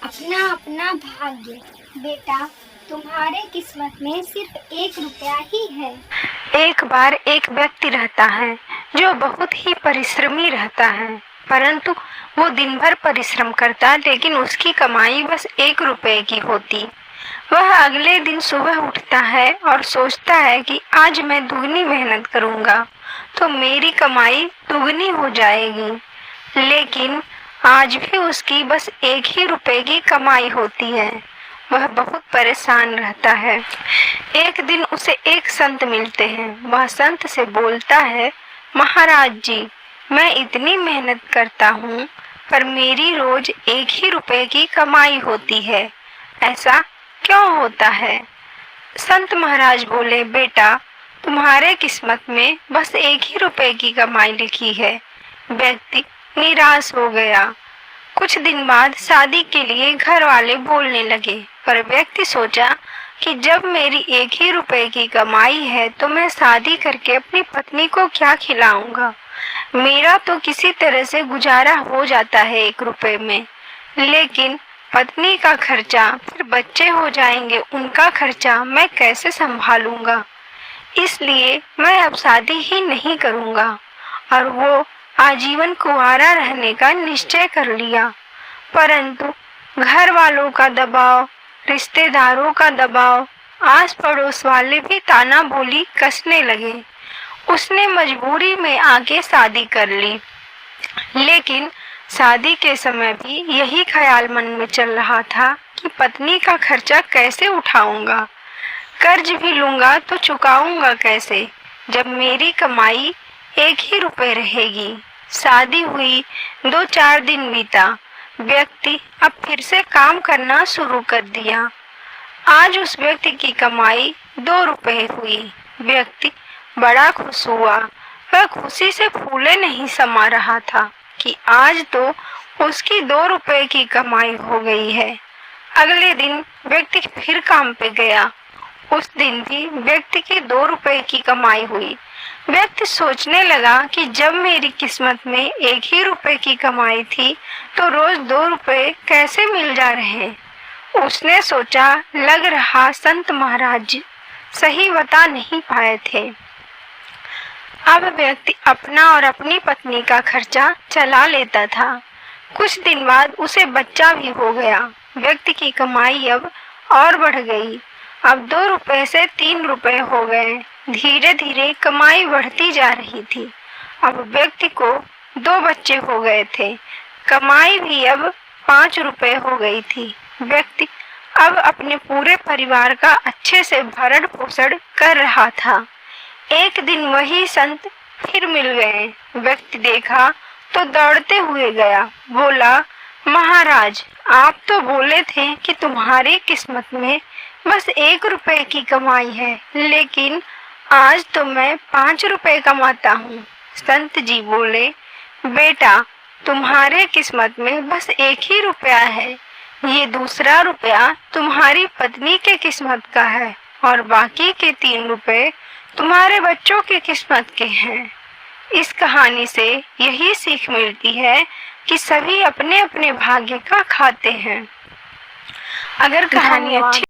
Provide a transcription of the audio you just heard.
अपना अपना भाग्य। बेटा, तुम्हारे किस्मत में सिर्फ 1 रुपया ही है। एक बार एक व्यक्ति रहता है जो बहुत ही परिश्रमी रहता है, परंतु वो दिन भर परिश्रम करता, लेकिन उसकी कमाई बस 1 रुपए की होती। वह अगले दिन सुबह उठता है और सोचता है कि आज मैं दुगनी मेहनत करूंगा तो मेरी कमाई दुगनी हो जाएगी, लेकिन आज भी उसकी बस 1 ही रुपए की कमाई होती है। वह बहुत परेशान रहता है। एक दिन उसे एक संत मिलते हैं। वह संत से बोलता है, महाराज जी, मैं इतनी मेहनत करता हूँ पर मेरी रोज 1 ही रुपए की कमाई होती है, ऐसा क्यों होता है? संत महाराज बोले, बेटा, तुम्हारे किस्मत में बस 1 ही रुपए की कमाई लिखी है। व्यक्ति निराश हो गया। कुछ दिन बाद शादी के लिए घर वाले बोलने लगे, पर व्यक्ति सोचा कि जब मेरी 1 ही रुपए की कमाई है तो मैं शादी करके अपनी पत्नी को क्या खिलाऊंगा? मेरा तो किसी तरह से गुजारा हो जाता है 1 रुपए में, लेकिन पत्नी का खर्चा, फिर बच्चे हो जाएंगे, उनका खर्चा मैं कैसे संभालूंगा? इसलिए मैं अब शादी ही नहीं करूंगा। और वो आजीवन कुंवारा रहने का निश्चय कर लिया। परंतु घर वालों का दबाव, रिश्तेदारों का दबाव, आस पड़ोस वाले भी ताना बोली कसने लगे। उसने मजबूरी में आके शादी कर ली, लेकिन शादी के समय भी यही ख्याल मन में चल रहा था कि पत्नी का खर्चा कैसे उठाऊंगा, कर्ज भी लूंगा तो चुकाऊंगा कैसे, जब मेरी कमाई 1 ही रुपए रहेगी। शादी हुई, 2-4 दिन बीता। व्यक्ति अब फिर से काम करना शुरू कर दिया। आज उस व्यक्ति की कमाई 2 रुपए हुई। व्यक्ति बड़ा खुश हुआ। वह खुशी से फूले नहीं समा रहा था कि आज तो उसकी 2 रुपए की कमाई हो गई है। अगले दिन व्यक्ति फिर काम पे गया। उस दिन भी व्यक्ति की 2 रुपए की कमाई हुई। व्यक्ति सोचने लगा कि जब मेरी किस्मत में 1 ही रुपए की कमाई थी तो रोज 2 रुपए कैसे मिल जा रहे? उसने सोचा, लग रहा संत महाराज सही बता नहीं पाए थे। अब व्यक्ति अपना और अपनी पत्नी का खर्चा चला लेता था। कुछ दिन बाद उसे बच्चा भी हो गया। व्यक्ति की कमाई अब और बढ़ गई। अब 2 रुपए से 3 रुपए हो गए। धीरे धीरे कमाई बढ़ती जा रही थी। अब व्यक्ति को 2 बच्चे हो गए थे। कमाई भी अब 5 रुपए हो गई थी। व्यक्ति अब अपने पूरे परिवार का अच्छे से भरण पोषण कर रहा था। एक दिन वही संत फिर मिल गए। व्यक्ति देखा तो दौड़ते हुए गया। बोला, महाराज, आप तो बोले थे कि तुम्हारी किस्मत में बस 1 रुपए की कमाई है, लेकिन आज तो मैं 5 रुपए कमाता हूँ। संत जी बोले, बेटा, तुम्हारे किस्मत में बस 1 ही रुपया है। ये दूसरा रुपया तुम्हारी पत्नी के किस्मत का है और बाकी के 3 रुपए तुम्हारे बच्चों की किस्मत के हैं। इस कहानी से यही सीख मिलती है कि सभी अपने अपने भाग्य का खाते हैं। अगर कहानी अच्छी